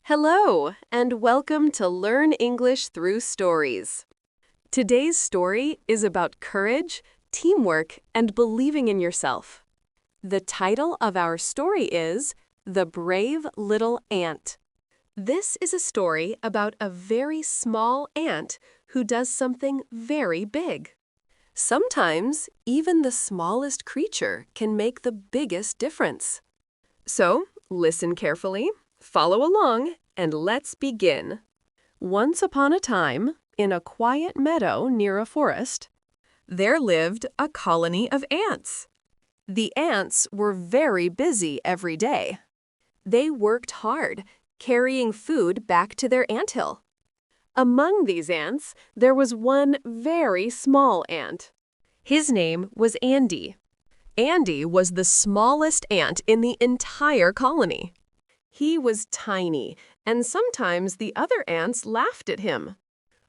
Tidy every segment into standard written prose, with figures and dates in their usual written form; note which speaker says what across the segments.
Speaker 1: Hello, and welcome to Learn English Through Stories. Today's story is about courage, teamwork, and believing in yourself. The title of our story is The Brave Little Ant. This is a story about a very small ant who does something very big. Sometimes, even the smallest creature can make the biggest difference. So, listen carefully. Follow along, and let's begin. Once upon a time, in a quiet meadow near a forest, there lived a colony of ants. The ants were very busy every day. They worked hard, carrying food back to their anthill. Among these ants, there was one very small ant. His name was Andy. Andy was the smallest ant in the entire colony. He was tiny, and sometimes the other ants laughed at him.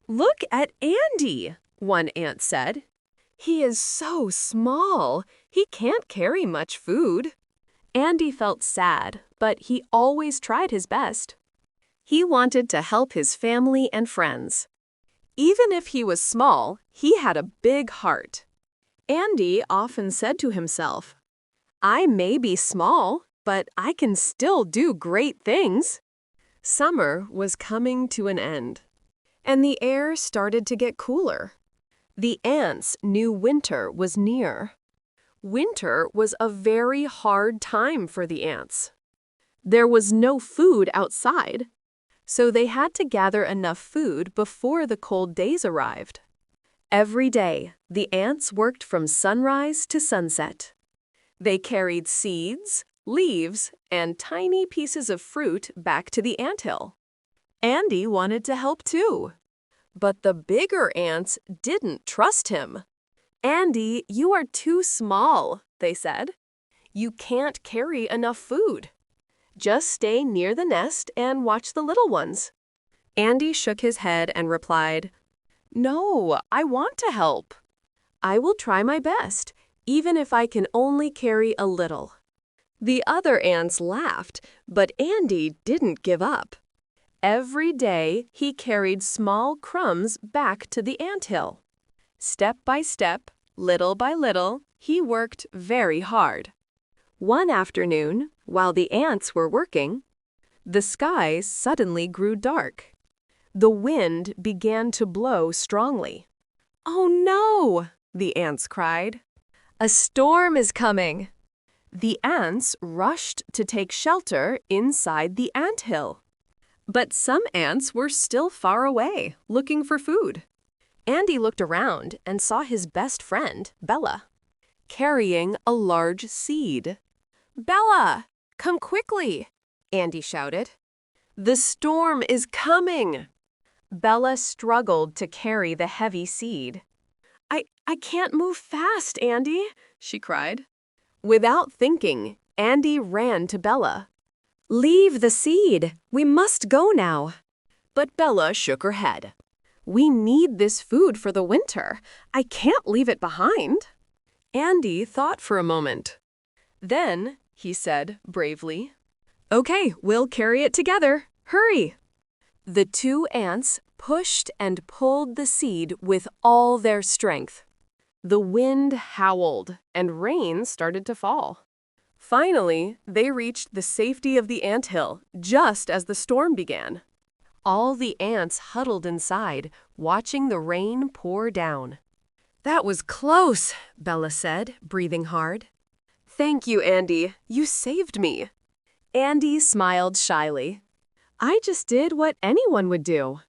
Speaker 1: "Look at Andy," one ant said. "He is so small. He can't carry much food." Andy felt sad, but he always tried his best. He wanted to help his family and friends. Even if he was small, he had a big heart. Andy often said to himself, "I may be small, but I can still do great things." Summer was coming to an end, and the air started to get cooler. The ants knew winter was near. Winter was a very hard time for the ants. There was no food outside, so they had to gather enough food before the cold days arrived. Every day, the ants worked from sunrise to sunset. They carried seeds, leaves, and tiny pieces of fruit back to the anthill. Andy wanted to help too, but the bigger ants didn't trust him. "Andy, you are too small," they said. "You can't carry enough food. Just stay near the nest and watch the little ones." Andy shook his head and replied, "No, I want to help. I will try my best, even if I can only carry a little." The other ants laughed, but Andy didn't give up. Every day, he carried small crumbs back to the anthill. Step by step, little by little, he worked very hard. One afternoon, while the ants were working, the sky suddenly grew dark. The wind began to blow strongly. "Oh no!" the ants cried. "A storm is coming." The ants rushed to take shelter inside the anthill. But some ants were still far away, looking for food. Andy looked around and saw his best friend, Bella, carrying a large seed. "Bella, come quickly!" Andy shouted. "The storm is coming!" Bella struggled to carry the heavy seed. I can't move fast, Andy," she cried. Without thinking, Andy ran to Bella. "Leave the seed. We must go now." But Bella shook her head. "We need this food for the winter. I can't leave it behind." Andy thought for a moment. Then he said bravely, "Okay, we'll carry it together. Hurry." The two ants pushed and pulled the seed with all their strength. The wind howled, and rain started to fall. Finally, they reached the safety of the anthill just as the storm began. All the ants huddled inside, watching the rain pour down. "That was close," Bella said, breathing hard. "Thank you, Andy. You saved me." Andy smiled shyly. "I just did what anyone would do."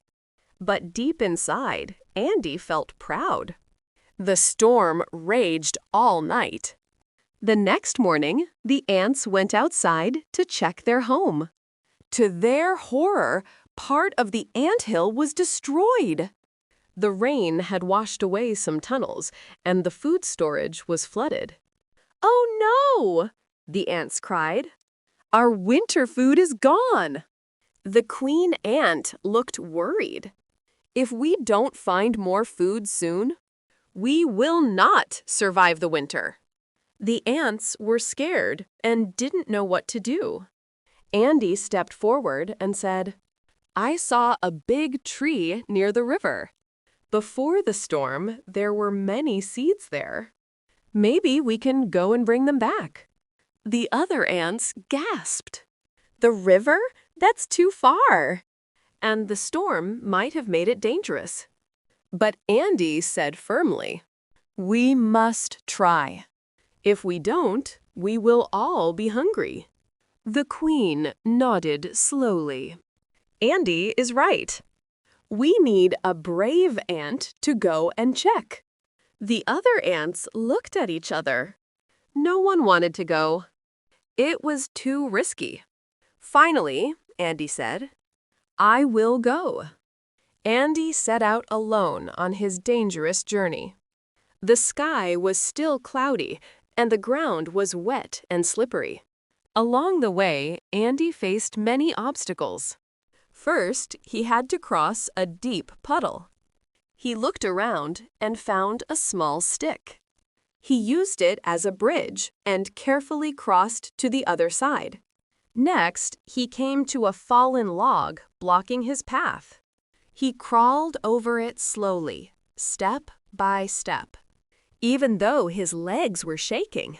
Speaker 1: But deep inside, Andy felt proud. The storm raged all night. The next morning, the ants went outside to check their home. To their horror, part of the anthill was destroyed. The rain had washed away some tunnels, and the food storage was flooded. "Oh no!" the ants cried. "Our winter food is gone." The queen ant looked worried. "If we don't find more food soon, we will not survive the winter." The ants were scared and didn't know what to do. Andy stepped forward and said, "I saw a big tree near the river. Before the storm, there were many seeds there. Maybe we can go and bring them back." The other ants gasped. "The river? That's too far." And the storm might have made it dangerous. But Andy said firmly, "We must try. If we don't, we will all be hungry." The queen nodded slowly. Andy is right. We need a brave ant to go and check. The other ants looked at each other. No one wanted to go. It was too risky. Finally, Andy said, "I will go." Andy set out alone on his dangerous journey. The sky was still cloudy, and the ground was wet and slippery. Along the way, Andy faced many obstacles. First, he had to cross a deep puddle. He looked around and found a small stick. He used it as a bridge and carefully crossed to the other side. Next, he came to a fallen log blocking his path. He crawled over it slowly, step by step, even though his legs were shaking.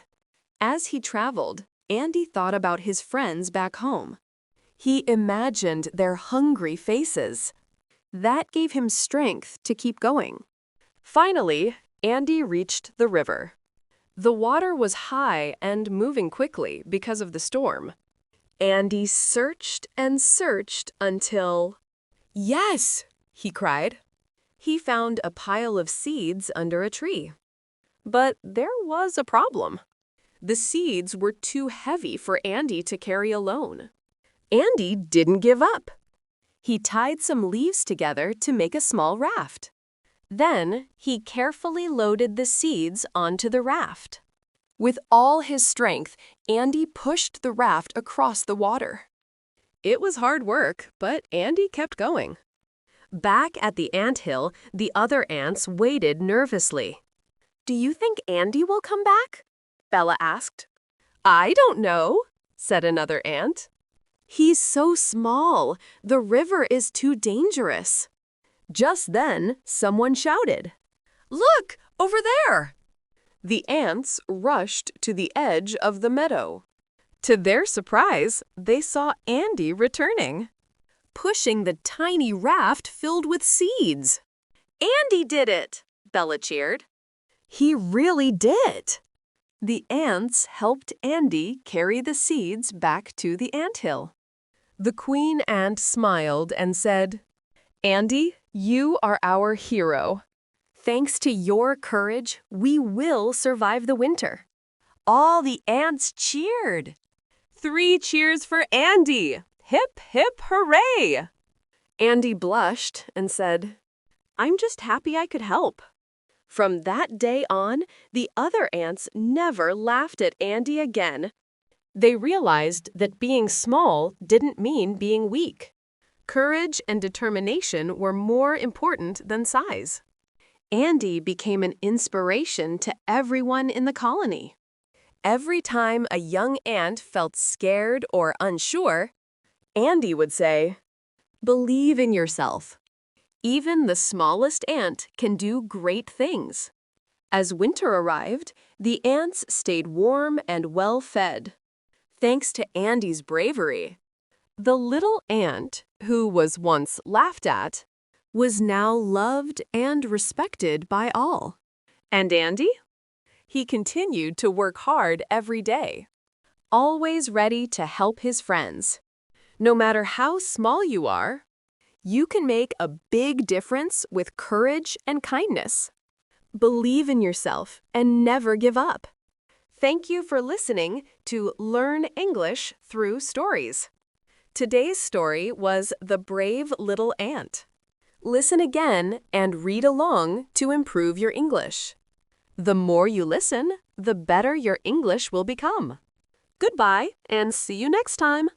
Speaker 1: As he traveled, Andy thought about his friends back home. He imagined their hungry faces. That gave him strength to keep going. Finally, Andy reached the river. The water was high and moving quickly because of the storm. Andy searched and searched until... "Yes!" he cried. He found a pile of seeds under a tree. But there was a problem. The seeds were too heavy for Andy to carry alone. Andy didn't give up. He tied some leaves together to make a small raft. Then he carefully loaded the seeds onto the raft. With all his strength, Andy pushed the raft across the water. It was hard work, but Andy kept going. Back at the anthill, the other ants waited nervously. "Do you think Andy will come back?" Bella asked. "I don't know," said another ant. "He's so small. The river is too dangerous." Just then, someone shouted, "Look, over there!" The ants rushed to the edge of the meadow. To their surprise, they saw Andy returning, pushing the tiny raft filled with seeds. "Andy did it!" Bella cheered. "He really did!" The ants helped Andy carry the seeds back to the anthill. The queen ant smiled and said, "Andy, you are our hero. Thanks to your courage, we will survive the winter." All the ants cheered. 3 cheers for Andy! Hip, hip, hooray! Andy blushed and said, "I'm just happy I could help." From that day on, the other ants never laughed at Andy again. They realized that being small didn't mean being weak. Courage and determination were more important than size. Andy became an inspiration to everyone in the colony. Every time a young ant felt scared or unsure, Andy would say, "Believe in yourself. Even the smallest ant can do great things." As winter arrived, the ants stayed warm and well-fed. Thanks to Andy's bravery, the little ant, who was once laughed at, was now loved and respected by all. And Andy? He continued to work hard every day, always ready to help his friends. No matter how small you are, you can make a big difference with courage and kindness. Believe in yourself and never give up. Thank you for listening to Learn English Through Stories. Today's story was The Brave Little Ant. Listen again and read along to improve your English. The more you listen, the better your English will become. Goodbye and see you next time.